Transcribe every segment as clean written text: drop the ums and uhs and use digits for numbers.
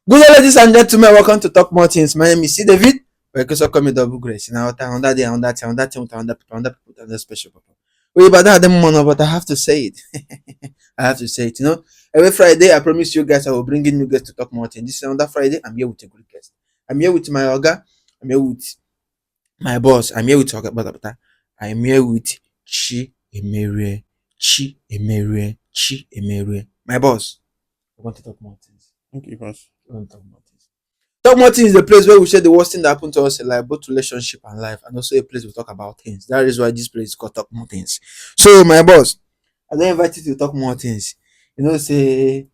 Good day, ladies and gentlemen. Welcome to Talkmore Tinz. My name is C. David. But you call me Double Grace. Now, on that day, on that thing, on that people, on that special people. Wait, but that money, but I have to say it. I have to say it. You know, every Friday, I promise you guys, I will bring in new guests to talk more things. This is another Friday. I'm here with a good guest. I'm here with my Oga. I'm here with my boss. I'm here with Oga Bata. I'm here with Chi Emerie. Chi Emerie. Chi Emerie. My boss. I want to talk more things. Thank you, boss. I want to talk more things. Talkmore Tinz is the place where we share the worst thing that happened to us in life, both relationship and life, and also a place we talk about things. That is why this place is called Talkmore Tinz. So, my boss, I don't invite you to talk more things. You know, say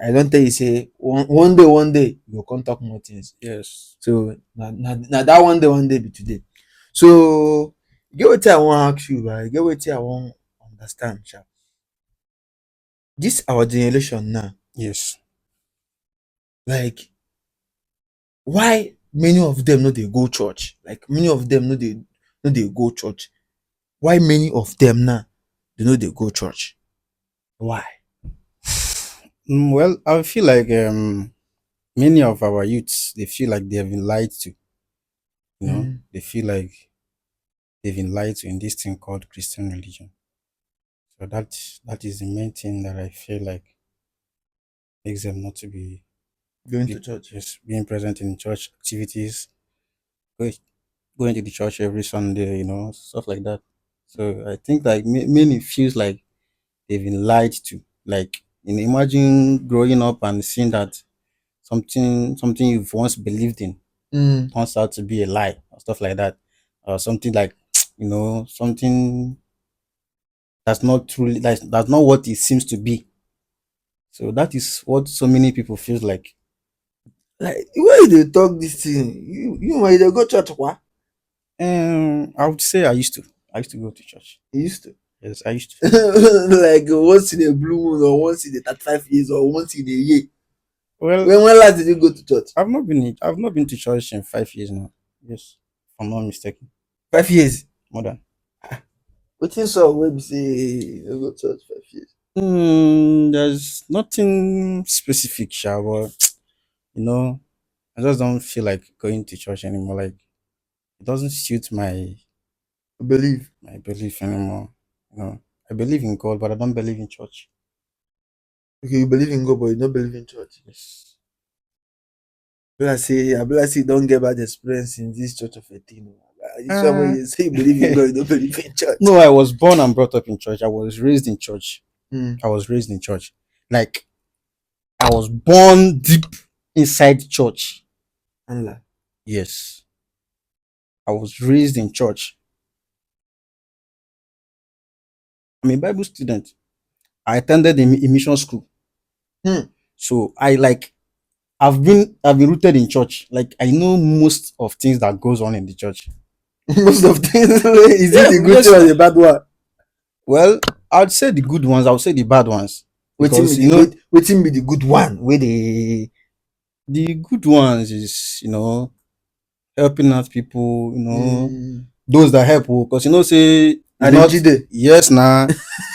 I don't tell you say one day you'll come talk more things. Yes. So now that one day be today. So get what I want to ask you, right? Get what I want understand, sha. This our generation now. Yes. Like, why many of them no dey go church? Like many of them no dey go church. Why many of them now they no dey go church? Why? Well, I feel like many of our youths they feel like they have been lied to. You know, they feel like they've been lied to in this thing called Christian religion. So that is the main thing that I feel like makes them not to be Going to church. just being present in church activities, going going to the church every Sunday, stuff like that. So I think like many feels like they've been lied to. Like, imagine growing up and seeing that something you've once believed in turns out to be a lie or stuff like that, or something like something that's not what it seems to be. So that is what so many people feels like. Like why they talk this thing? You might they go church what? I would say I used to go to church. You used to. Yes, I used to. Like once in a blue moon or once in a 35 years or once in a year. Well, When last did you go to church? I've not been to church in 5 years now. Yes, if I'm not mistaken. 5 years. More than. Wetin so wey be say you go church 5 years? There's nothing specific, sha, but you know, I just don't feel like going to church anymore. Like, it doesn't suit I believe. my belief anymore. I believe in God, but I don't believe in church. Okay, you believe in God, but you don't believe in church. Yes. I be like say you don't get bad experience in this church of a thing. This one when you say you believe in God, you don't believe in church. No, I was born and brought up in church. I was raised in church. Mm. I was raised in church. Like, I was born deep inside church. Allah. Yes. I was raised in church. I'm a Bible student. I attended a mission school. So I've been rooted in church. Like, I know most of things that goes on in the church. Most of things is Yeah, it the good yes, thing or sir. the bad one? Well, I'd say the good ones, I would say the bad ones. Because Wetin be the good one wey dey the good ones is, helping out people, those that help, because say it's not, Arinjide. yes, nah,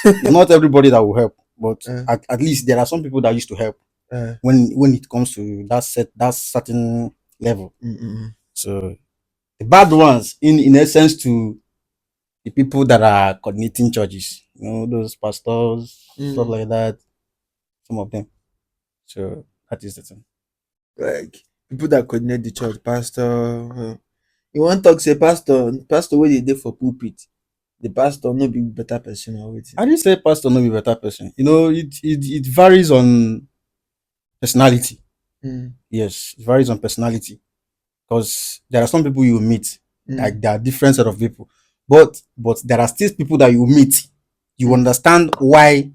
it's not everybody that will help, but Uh. at least there are some people that used to help Uh, when it comes to that certain level. mm, mm, mm. So the bad ones, in essence, to the people that are coordinating churches, those pastors, stuff like that, some of them. So that is the thing. Like people that coordinate the church, pastor. You wan talk say pastor wey dey dey for pulpit, the pastor no be better person or wetin? I didn't say pastor no be better person. It varies on personality. Yes, it varies on personality, because there are some people you meet, like there are different set of people, but there are still people that you meet, you understand why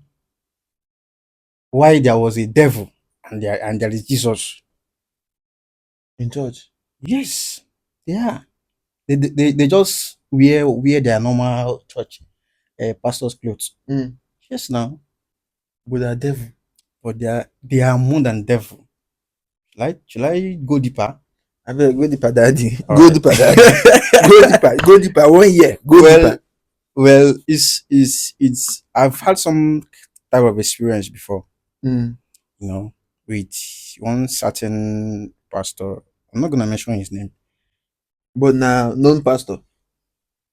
there was a devil and there is Jesus In church. Yes, yeah. They just wear their normal church pastor's clothes. Yes, now, But they are devil. but they are more than devil. Should I go deeper? Abeg go deeper daddy. All Go right. deeper daddy. Go deeper 1 year. Go deeper. Well, it's I've had some type of experience before, with one certain pastor. I'm not gonna mention his name. But now known pastor.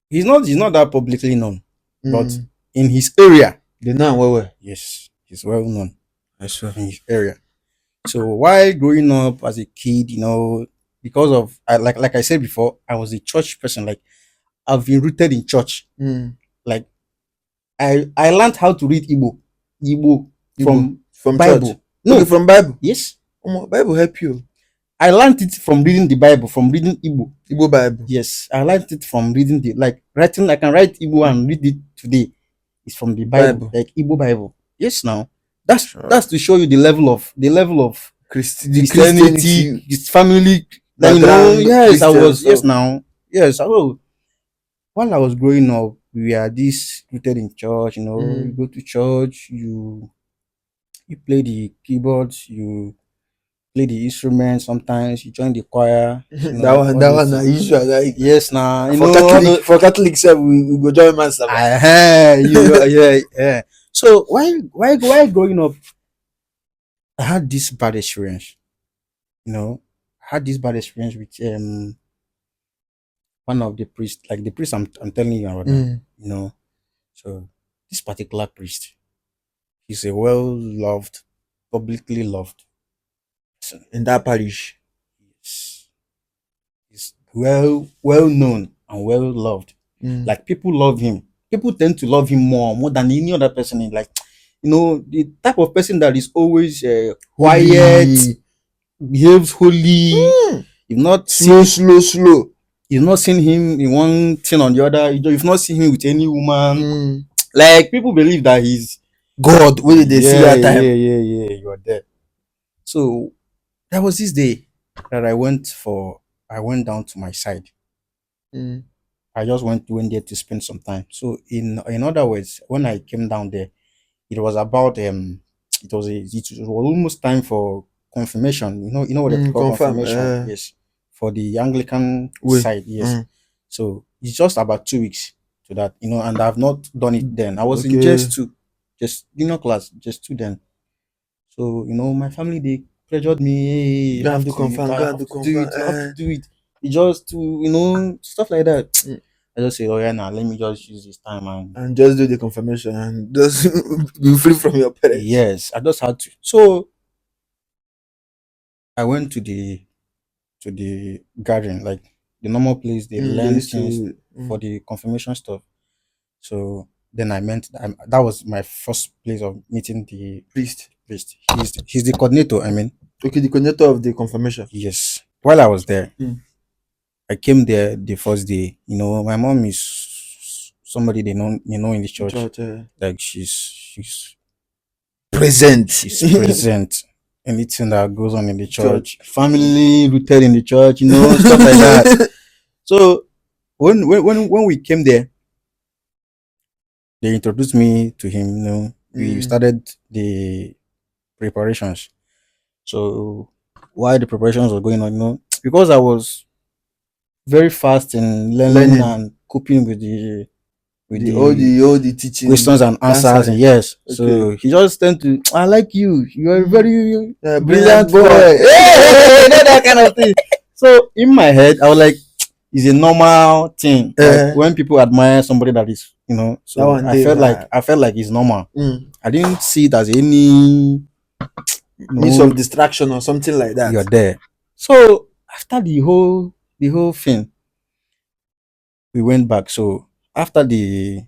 He's not that publicly known, but Mm. in his area, The now well. yes, he's well known I swear. in his area. So while growing up as a kid, because of like I said before, I was a church person. Like I've been rooted in church. Mm. Like I learned how to read Igbo Igbo from from church. Bible. No, Okay, from Bible. yes, Bible help you. I learned it from reading the Bible, from reading Igbo. Igbo Bible. Yes, I learned it from reading the like writing. I can write Igbo and read it today. It's from the Bible, Bible. like Igbo Bible. Yes, now that's Sure. that's to show you the level of The Christianity, Christianity his family. That background. yes, I Christian was. Yes, stuff. now yes. While I was growing up, we are this rooted in church. You Mm. go to church, you play the keyboards, you play the instruments. Sometimes you join the choir. that one, All that those one, I things. usual like Yes, now for all Catholic, those. for Catholic, sef, we go join master. Yeah, yeah. So why growing up, I had this bad experience. I had this bad experience with one of the priests, like the priest I'm telling you about now. Mm. You know, so this particular priest, he's a well loved, publicly loved person. In that parish. He's, he's well known and well loved. Mm. Like people love him. People tend to love him more than any other person. In like, the type of person that is always quiet, Holy. behaves holy. Mm. You've not Slow, seen slow. you've not seen him in one thing or the other. You've not seen him with any woman. Mm. Like people believe that he's God, where did they see yeah, that yeah, time? yeah. You are there. So there was this day that I went down to my side. Mm. I just went there to spend some time. So in other words, when I came down there, it was about it was almost time for confirmation. You know what they call Confirm. confirmation? Yes, for the Anglican Wait. side. Yes. Mm. So it's just about 2 weeks to that. And I've not done it then. I was in Okay. just class, just two then. So my family they pressured me. Hey, you Go and have do to, you confirm. Go and have do to do confirm. it. You have to do it. It just to stuff like that. Mm. I just say, oh yeah, now let me just use this time and And just do the confirmation and just be free from your parents. yes, I just had to. So I went to the gathering, like the normal place they They learn used things to. for the confirmation stuff. So then that was my first place of meeting the Priest. priest. He's the coordinator. I mean, Okay, the coordinator of the confirmation. yes. While I was there, Mm. I came there the first day. My mom is somebody they know in the church. Church. Like she's Present. she's present. Anything that goes on in the Church. church, family rooted in the church, stuff like that. So when we came there, they introduced me to him. We Mm. started the preparations. So while the preparations were going on, because I was very fast in learning Learning and coping with the with the all the the all the teaching questions and answers, and answering. yes. Okay. So he just tend to, I like you. You are a very Brilliant brilliant boy. boy. Hey, that kind of thing. So in my head, I was like, it's a normal thing. Like when people admire somebody that is, That so one I day felt like vibe. it's normal. Mm. I didn't see it as any, Means of distraction or something like that. you're there. So after the whole thing, we went back. So after the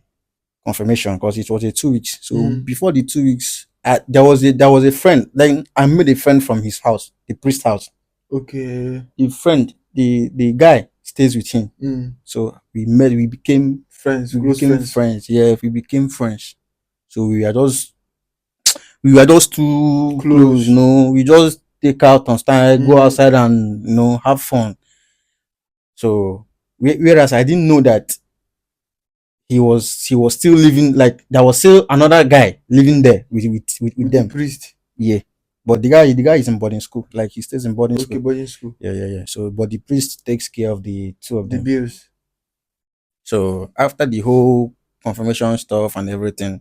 confirmation, because it was a 2 weeks. So Mm. before the 2 weeks, there was a friend. Then I made a friend from his house, the priest house. Okay. The friend, the guy stays with him. Mm. So we met. We became Friends, we close became friends. friends. Yeah, we became friends. So we were just too close. Close. We just take out on style, go Mm. outside and have fun. So whereas I didn't know that he was still living, like there was still another guy living there with With the them. priest. Yeah. But the guy is in boarding school. Like he stays in boarding Okay, school. boarding school. Yeah, yeah, yeah. So but the priest takes care of the two of The them. bills. So after the whole confirmation stuff and everything,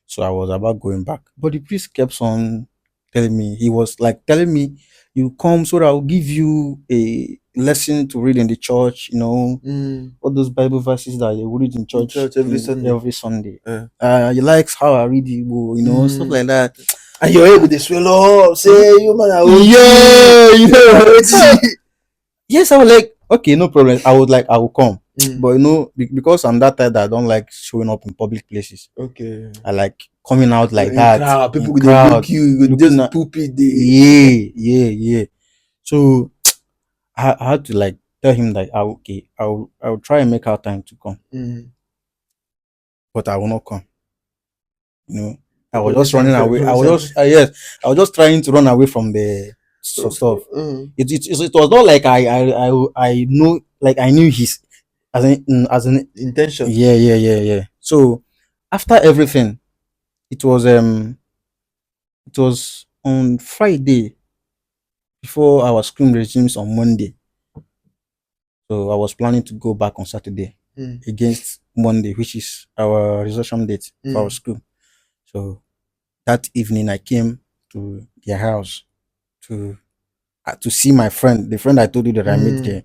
so I was about going back. But the priest kept on telling me. He was like telling me, "You come so that I'll give you a lesson to read in the church. You know, all those Bible verses that they read in In church church every in Sunday. every Sunday. Uh, He likes how I read Igbo, you know, stuff like that." and your head with the swell up. Say you man are Yeah, you know. So, OT. yes, I was like, okay, no problem. I was like, I will come. Mm. But you know, because I'm that type that I don't like showing up in public places. Okay. I like coming out like In that crowd, in people they crowd, look you. You go looking just at, pulpit they. yeah. So I had to like tell him that I'll try and make out time to come, Mm. but I will not come. You know, I was just Promise and running fair. away. I Promise and was fair. just yes, I was just trying to run away from the stuff. Mm. It was not like I know, like I knew his as in Intention. yeah. So after everything, it was um it was on Friday before our screen resumes on Monday. So I was planning to go back on Saturday Mm. against Monday, which is our resumption date for our Mm. school. So that evening I came to their house to see my friend, the friend I told you that I met Mm. there,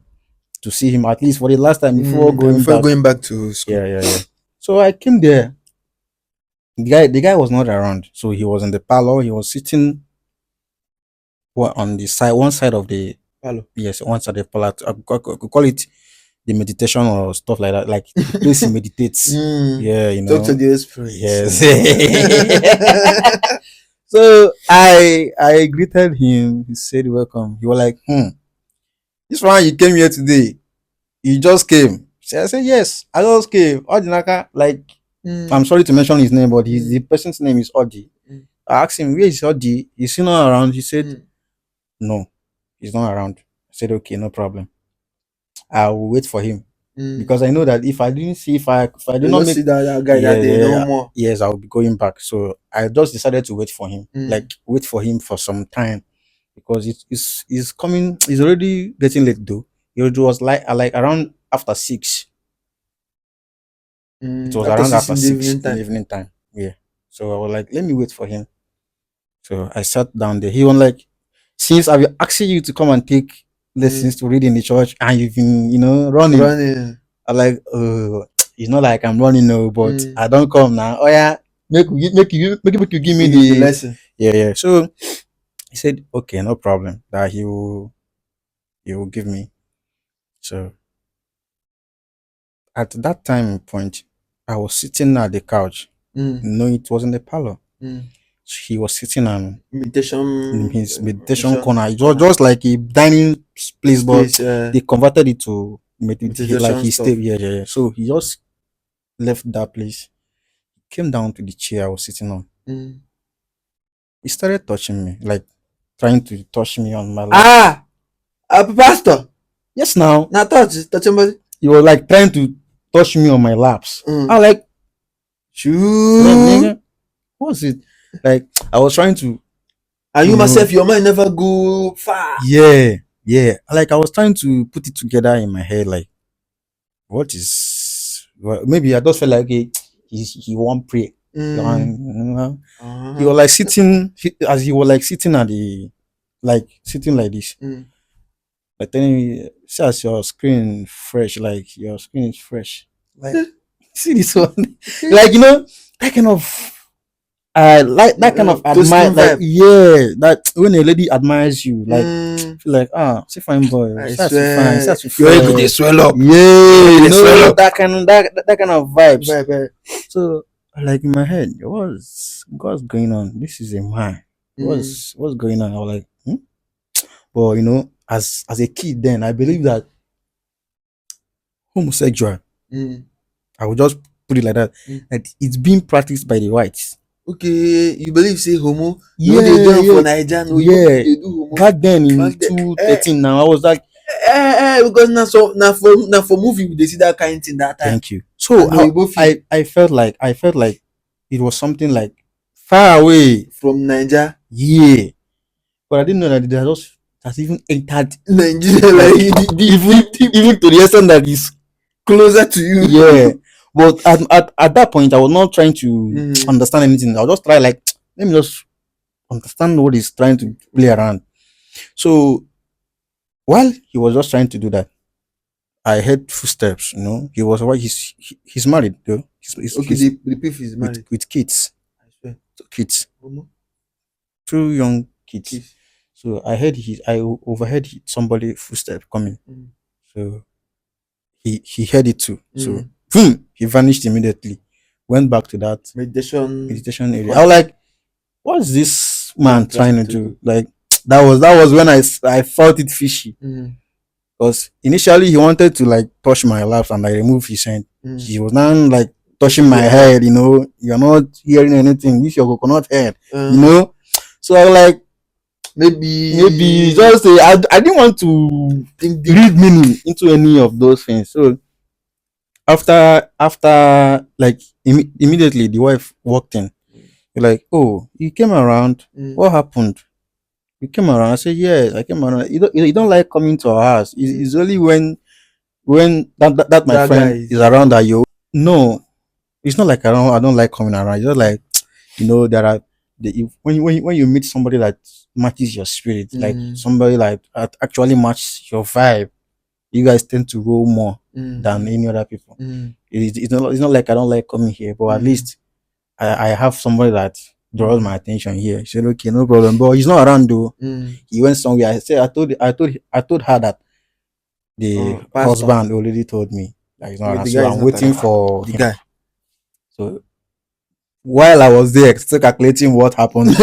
to see him at least for the last time before And going before back. going back to school. Yeah. So I came there. The guy was not around, so he was in the parlor. He was sitting on the side, one side of the Hello. yes, one side of the parlor. I could call it the meditation or stuff like that, like the place he meditates. Mm. Yeah, you Talk to know. the spirits. Yes. So I greeted him. He said welcome. He was like, this one you came here today. You just came. So I said, yes, I just came. Odinaka, like I'm Mm. sorry to mention his name, but the Mm. person's name is Odi. Mm. I asked him, where is Odi? Is he not around? He said, Mm. no, he's not around. I said, okay, no problem. I will wait for him. Mm. Because I know that if I didn't see if I did You not just make see that guy that day no yeah, more. yes, I'll be going back. So I just decided to wait for him. Mm. Like wait for him for some time because it's coming. It's already getting late though. It was like around after 6. It was After around 6 after in the 6 evening in the time. evening time. Yeah. So I was like, let me wait for him. So I sat down there. He was like, since I've been asking you to come and take lessons Mm. to read in the church and you've been, running. Running. I'm like, it's not like I'm running no, but Mm. I don't come now. Oh yeah, make you give me Give me the the lesson. yeah. So he said, okay, no problem. That he will give me. So at that time point, I was sitting at the couch. Mm. No, it was in the parlor. Mm. So he was sitting on in Meditation. his meditation Meditation corner. It was corner. just like a dining place, but Space. they converted it to like Meditation he stuff. stayed. Yeah. So he just left that place, came down to the chair I was sitting on. Mm. He started touching me, like trying to touch me on my laps. Ah, pastor. Yes, now Now touch somebody. he was like trying to touch me on my laps. I Mm. was like, man, Shoo. nigga, what's it? Like I was trying to, And you you know, myself, your mind never go far. yeah. Like I was trying to put it together in my head, like what is? Well, maybe I just felt like okay, he won't pray. Mm. He was Uh-huh. like sitting as he was like sitting at the like sitting like this. Mm. But then see as your screen fresh, like your screen is fresh. Like see this one, like that kind of like that kind of admire, Positive like vibe. that when a lady admires you, like Mm. feel like see fine boy, I see as you fine, see swear. as you Your ego they fresh, swell up. Your yeah, ego they swell up. that kind of that kind of vibes. Vibe. So like in my head, what's going on? This is a man. Mm. What's going on? I was like, but as a kid then, I believe that homosexual, Mm. I would just put it like that, Mm. that it's being practiced by the whites. Okay, you believe say homo? You Yeah, know they do am yeah, for Naija, no, you know yeah. they do homo. Back then in Back then, 2013, now I was like, because now for movie we dey see that kind thing that time. thank you. So And Oyibo film I felt like it was something like far away. from Naija, Yeah. But I didn't know that it has even entered Nigeria like like even to the extent that is closer to you. yeah. But at that point I was not trying to Mm. understand anything. I was just try like let me just understand what he's trying to play around. So while he was just trying to do that, I heard footsteps. He was why he's married though. Okay, He's the beef is with married. kids, I swear. kids, Omo, two young kids. kiss. So I overheard somebody footstep coming. Mm. So he heard it too. So Mm. boom, he vanished immediately. Went back to that Meditation meditation area. I was point. like, what's this Man man trying trying to to do? do. Like that was when I felt it fishy. Mm. Because initially he wanted to like touch my laps and I removed his hand. Mm. He was now like touching Touching my your head. head, you're not hearing anything. This your coconut head, you Uh, know. So I was like, maybe maybe just I didn't want to think deep. read meaning into any of those things. So after like immediately the wife walked in. You're like, oh, you came around. Mm. What happened? You came around. I said, yes, I came around. You don't like coming to our house. It's only when that my That guy friend is is around that you no, it's not like I don't like coming around. It's just like there are when you meet somebody that matches your spirit, like mm, somebody like actually match your vibe, you guys tend to roll more than mm, any other people. mm, It's not like I don't like coming here, but at mm, least I have somebody that draws mm, my attention here. He said, okay, no problem. But he's not around though. mm. He went somewhere. I told her that the Oh, pastor. husband already told me that he's not Okay, around. the So guy is I'm not waiting around. for The him. guy. So while I was there, still calculating what happened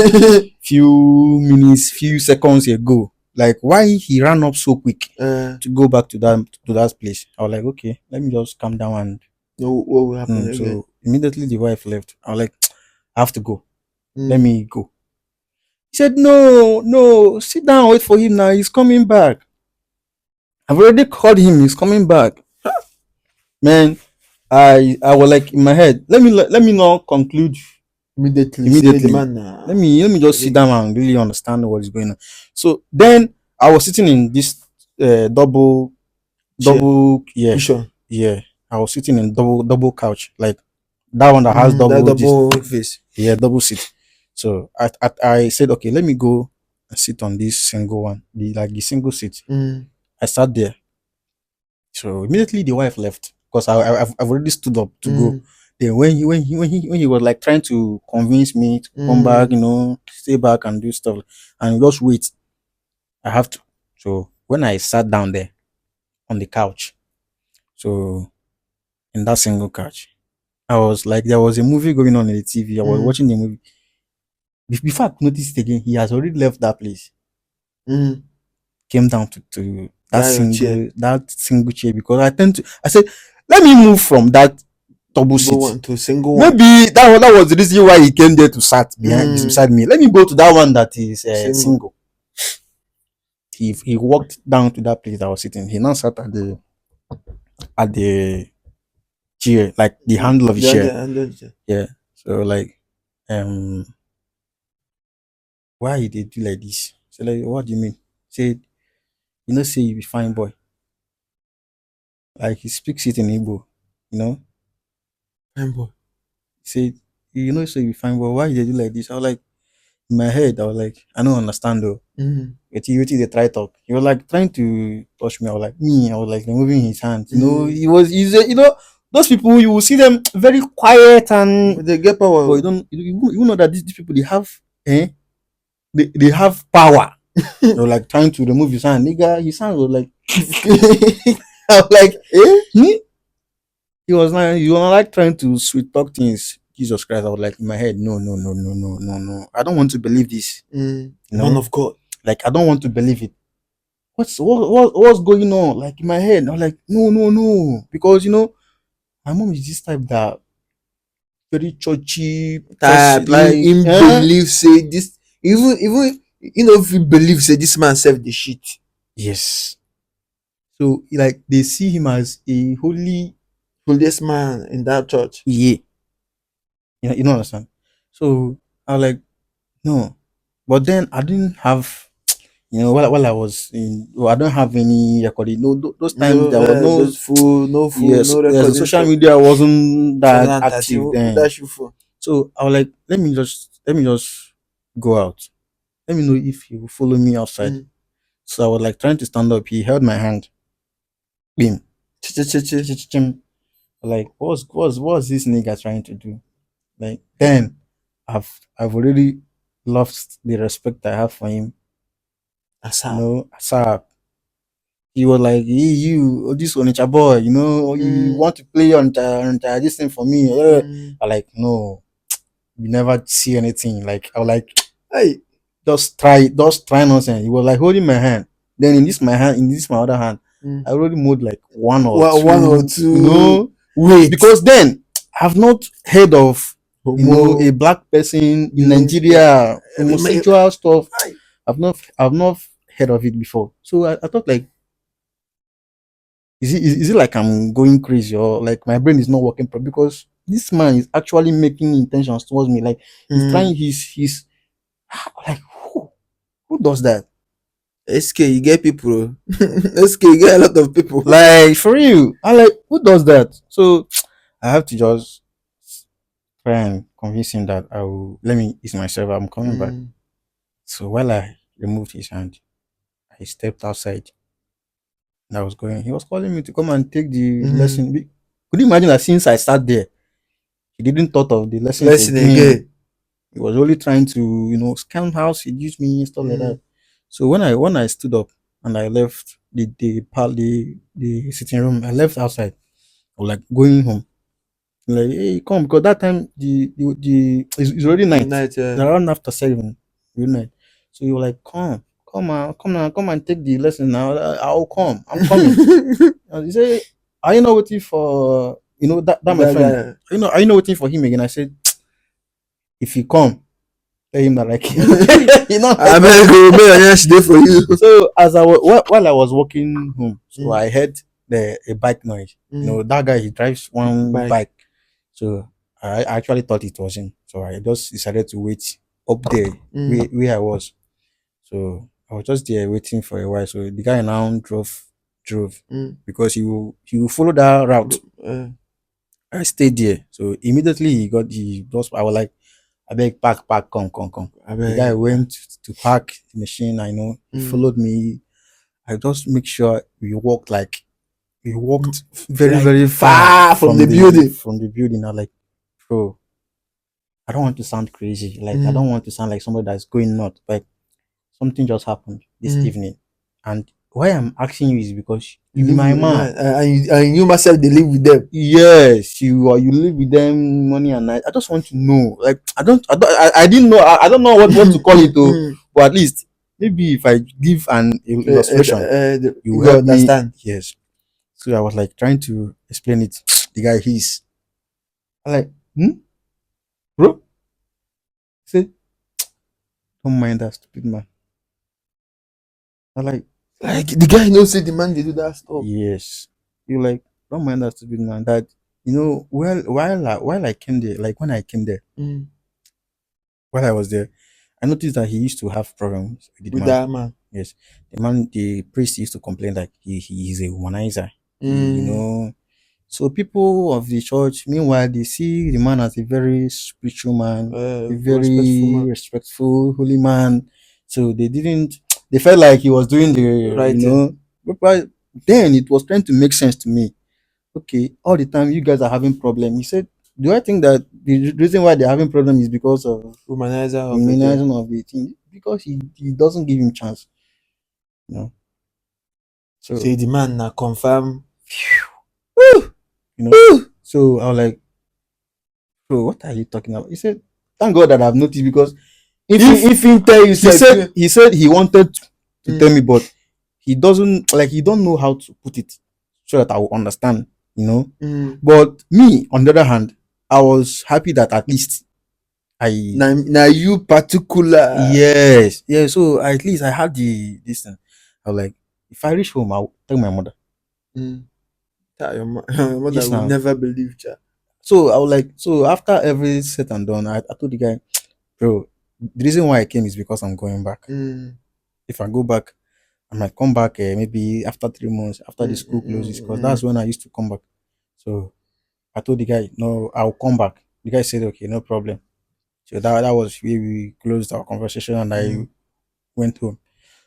few minutes, few seconds ago, like why he ran up so quick uh, to go back to that place. I was like, okay, let me just calm down and no, what will happen again? so immediately the wife left. I was like, I have to go. Let Mm. me go. He said, no, no, sit down, wait for him now. He's coming back. I've already called him. He's coming back. Man, I was like in my head. Let me not conclude Immediately, say the immediately. man. Let me just sit down and really understand what is going on. So then I was sitting in this double Chair, double yeah cushion. yeah. I was sitting in double couch like that one that has That double this double face. yeah double seat. So I said okay, let me go and sit on this single one, the single seat. Mm, I sat there. So immediately the wife left because I've already stood up to go. mm, Then when he was like trying to convince me to come back, mm, stay back and do stuff and just wait, I have to. So when I sat down there on the couch, so in that single couch, I was like, there was a movie going on in the TV. I was mm, watching the movie. Before I noticed it again, he has already left that place. mm. Came down to that That your chair. single chair because I said, let me move from that double Double seat. one to single one. Maybe that was the reason why he came there to sat Mm, beside me. Let me go to that one that is single. single. He walked down to that place I was sitting. He now sat at the chair, like the handle of the chair. The chair. Yeah. So like, um, why he dey do like this? So like, what do you mean? Say, say you be fine boy. Like he speaks it in Igbo, you know. Fine boy. He said, say you be fine boy. Why you dey do like this? I was like, in my head, I was like, I don't understand though. Mm, Wetin they try talk. He was like trying to touch me. I was like removing his hands. mm. Those people you will see them very quiet and But they get but you power. don't you know that these people they have they have power. They were like trying to remove his hand. Nigga, his hand was like I was like, Hmm? He was like trying to sweet talk things. Jesus Christ, I was like in my head, no, no, no, no, no, no, no. I don't want to believe this. Man of God. Like I don't want to believe it. What's going on? Like in my head, I'm like, no, no, no, because my mom is this type that very churchy Type person, like, in believe say this even if you believe say this man self the shit. yes. So like they see him as a holy, Holiest man in that church. yeah, you don't understand. So I was like, no, but then I didn't have, while I was well, I don't have any recording. No, those times No there was no, those food, no food, yes, no yes, the recording social stuff. media wasn't that active 2013, then. that should for So I was like, let me just go out. Let me know if you will follow me outside. Mm. So I was like trying to stand up. He held my hand. Bim. Ch-ch-ch-ch. Chim. Like, what's this nigga trying to do? Like, then I've already lost the respect I have for him. You Asap. know, so he was like, hey, you, this Onitsha boy, you Mm. want to play on this thing for me. Mm. I like, no, you never see anything. Like, I was like, Hey. just try nonsense. He was like holding my hand. Then in this my other hand, Mm. I already moved like one or One or two, two. Wait. because then I've not heard of a Homo. black person in Being. Nigeria, My, homosexual stuff. I, I've not heard of it before. So I thought like, is it like I'm going crazy, or like my brain is not working because this man is actually making intentions towards me. Like he's mm. trying he's like, who does that? SK, you get people. SK, you get a lot of people. Like for real. I like, who does that? So I have to just try and convince him that I will let me ease myself. I'm coming back. Mm. So while I removed his hand, I stepped outside and I was going. He was calling me to come and take the Mm. lesson. Could you imagine that since I sat there, he didn't thought of the lessons Lesson again? again. He was only trying to, scam house, seduce me, stuff like that. Mm. So when I stood up and I left the sitting room, I left outside. I was like going home. Like, hey, come, because that time it's already night. Night. It's around after 7, night. So you were like, come on, come now, come and take the lesson now. I'll come. I'm coming. And he said, are you not waiting for that my That friend? guy. Are you not waiting for him again? I said, if he come, tell him that like I better go. May I day for you. So as while I was walking home, so Mm. I heard a bike noise. Mm. That guy, he drives one Bike. bike. So I actually thought it was him. So I just decided to wait up there Mm. where I was. So I was just there waiting for a while. So the guy now drove Mm. because he will follow that route. Uh, I stayed there. So immediately he just, I was like, I beg, park, come. I The guy beg. went to park the machine. I know he Mm. followed me. I just make sure we walked very, Like very far far from the building. from the building. I like, bro, I don't want to sound crazy. Like, I Mm. don't want to sound like somebody that's going nuts. But something just happened this Mm. evening. And why I'm asking you is because You you be live my with man. man, and you myself they live with them. Yes, you live with them morning and night. I just want to know. Like, I didn't know. I don't know what to call it though. Mm. But at least maybe if I give an illustration, you You will go help me. understand. Yes. So I was like trying to explain it. The guy, I like, bro. Say, don't mind that stupid man. I like, Like the guy knows say the man they do that stuff. yes. You like, don't mind that stupid man. That well, while I came there, like when I came there, Mm. while I was there, I noticed that he used to have problems with the With man. that man. Yes, the priest used to complain that he is a womanizer. Mm. So people of the church, meanwhile, they see the man as a very spiritual man, a Respectful very man. respectful, holy man. So they felt like he was doing Right thing. but then it was trying to make sense to me. Okay, all the time you guys are having problem. He said, do I think that the reason why they're having problem is because of Womanizer of the day. immunizing of the thing? Because he doesn't give him chance, you know. So Say the man na confirm. you know, so I was like, bro, what are you talking about? He said, thank God that I've noticed because If he tell you he said he wanted to tell mm. me, but he don't know how to put it so that I will understand. Mm. But me, on the other hand, I was happy that at least I Na you particular. yes, yeah. So at least I had this thing. I was like, if I reach home, I'll tell my mother. Mm. Your mother Yes, will now. never believe ya. So I was like, so after every set and done, I told the guy, bro, the reason why I came is because I'm going back. Mm. If I go back, I might come back maybe after 3 months, after the Mm, school mm, closes, because mm, that's when I used to come back. So I told the guy, no, I'll come back. The guy said, okay, no problem. So that was where we closed our conversation, and I went home.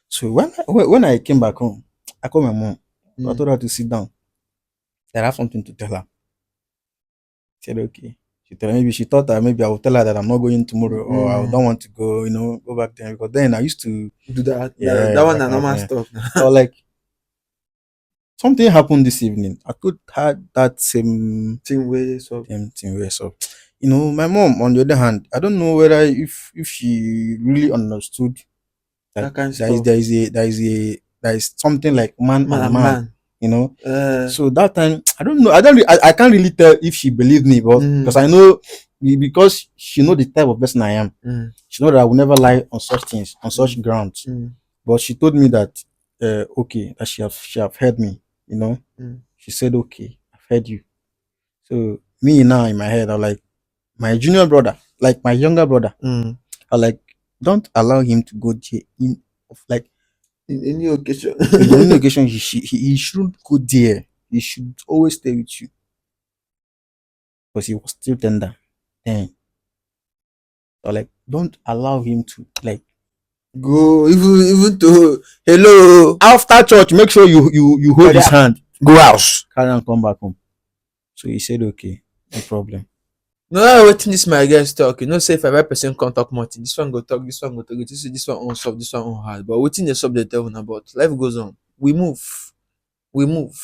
So when I came back home, I called my mom. So I Mm. told her to sit down. That I have something to tell her. She said okay. Maybe she thought that maybe I would tell her that I'm not going tomorrow, or I don't want to go, go back there, because then I used to, Do that. That yeah, one that na kind of normal thing. stuff. So like something happened this evening. I could had that Same way. So same thing where, so my mom on the other hand, I don't know whether if she really understood that that kind of there is stuff. there is a there is a there is something like man Man and and man, man. you know. Uh, So that time I don't know. I can't really tell if she believed me, but because mm, I know, because she know the type of person I am. mm, She know that I will never lie on such things, on such mm, grounds. mm, But she told me that okay, that she have heard me, mm. She said okay, I've heard you. So me now in my head, I'm like, my junior brother, like my younger brother, Mm. I like, don't allow him to go there in of like In any occasion. in any occasion. He shouldn't go there. He should always stay with you, because he was still tender. Then I like, don't allow him to like, Go even to hello. after church, make sure you hold his Brother, hand, go house. carry and come back home. So he said okay, no problem. No matter wetin dis my guys talk, say if every person come talk more thing, this one go talk, this one go talk, this one on soft, this one on hard. But wetin dey sup dey tell una, but life goes on. We move. We move.